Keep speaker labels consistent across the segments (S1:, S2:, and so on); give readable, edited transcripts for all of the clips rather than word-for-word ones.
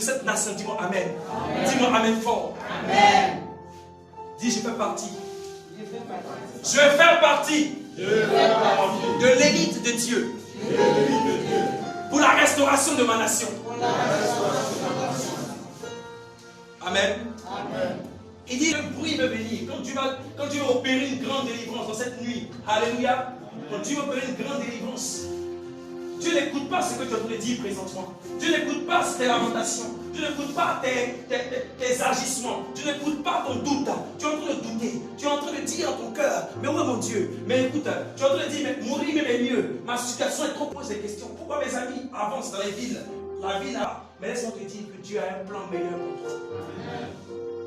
S1: cette nation. Dis-moi Amen. Dis-moi Amen fort.
S2: Amen.
S1: Dis, je fais partie. Je vais faire partie de l'élite de Dieu pour la restauration de ma nation. Amen. Il dit, le bruit veut venir. Quand Dieu va opérer une grande délivrance dans cette nuit, alléluia, quand Dieu va opérer une grande délivrance, Dieu n'écoute pas ce que tu es en train de dire présentement. Dieu n'écoute pas tes lamentations. Dieu n'écoute pas tes agissements. Dieu n'écoute pas ton doute. Tu es en train de douter. Tu es en train de dire dans ton cœur, mais où est mon Dieu? Mais écoute, tu es en train de dire, mais mourir même est mieux. Ma situation est trop posée des questions. Pourquoi mes amis avancent dans les villes? La ville là. Mais laisse-moi te dire que Dieu a un plan meilleur pour toi.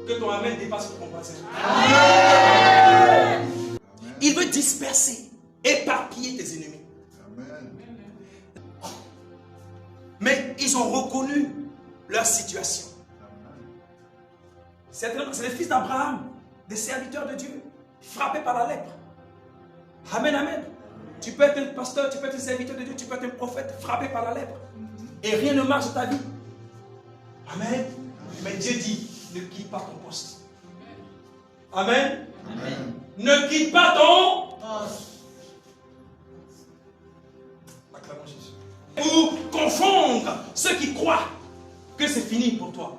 S1: Que ton Amen dépasse ton compassion. Il veut disperser, éparpiller tes ennemis. Mais ils ont reconnu leur situation. C'est les fils d'Abraham, des serviteurs de Dieu, frappés par la lèpre. Amen, amen. Tu peux être un pasteur, tu peux être un serviteur de Dieu, tu peux être un prophète, frappé par la lèpre. Et rien ne marche dans ta vie. Amen. Mais Dieu dit, ne quitte pas ton poste. Amen. Amen. Ne quitte pas ton poste. Acclamons Jésus. Pour confondre ceux qui croient que c'est fini pour toi.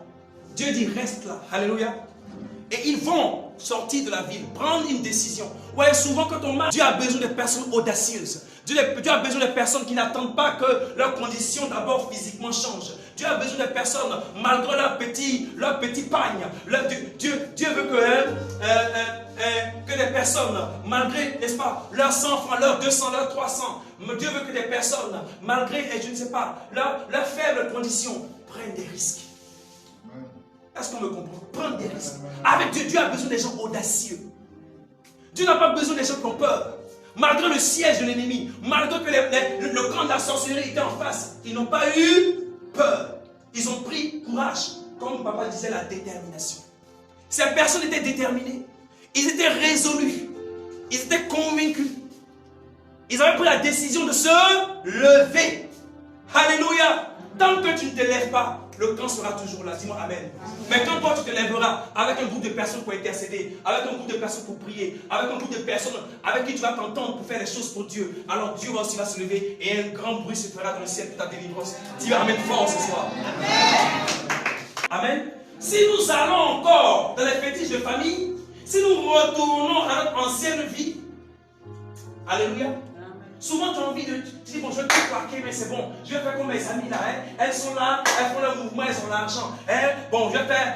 S1: Dieu dit reste là. Alléluia. Et ils vont sortir de la ville, prendre une décision. Ouais, souvent quand on marche, Dieu a besoin de personnes audacieuses. Dieu a besoin de personnes qui n'attendent pas que leurs conditions d'abord physiquement changent. Dieu a besoin de personnes, malgré leur petit pagne. Dieu veut que des personnes, malgré, n'est-ce pas, leurs 100 francs, leurs 200, leurs 300, Dieu veut que des personnes, malgré, je ne sais pas, leurs faibles conditions, prennent des risques. Est-ce qu'on me comprend? Prendre des risques. Avec Dieu, Dieu a besoin des gens audacieux. Dieu n'a pas besoin des gens qui ont peur. Malgré le siège de l'ennemi, malgré que le camp de la sorcellerie était en face, ils n'ont pas eu peur. Ils ont pris courage. Comme papa disait, la détermination. Ces personnes étaient déterminées. Ils étaient résolus. Ils étaient convaincus. Ils avaient pris la décision de se lever. Alléluia. Tant que tu ne te lèves pas, le camp sera toujours là. Dis-moi Amen. Mais quand toi tu te lèveras avec un groupe de personnes qui ont intercédé, avec un groupe de personnes pour prier, avec un groupe de personnes avec qui tu vas t'entendre pour faire les choses pour Dieu, alors Dieu aussi va se lever et un grand bruit se fera dans le ciel pour ta délivrance. Dis Amen fort ce soir. Amen. Amen. Si nous allons encore dans les fétiches de famille, si nous retournons à notre ancienne vie, alléluia. Souvent tu as envie de dire bon je vais tout plaquer mais c'est bon, je vais faire comme mes amis là, elles sont là, elles font leur mouvement, elles ont l'argent, bon je vais faire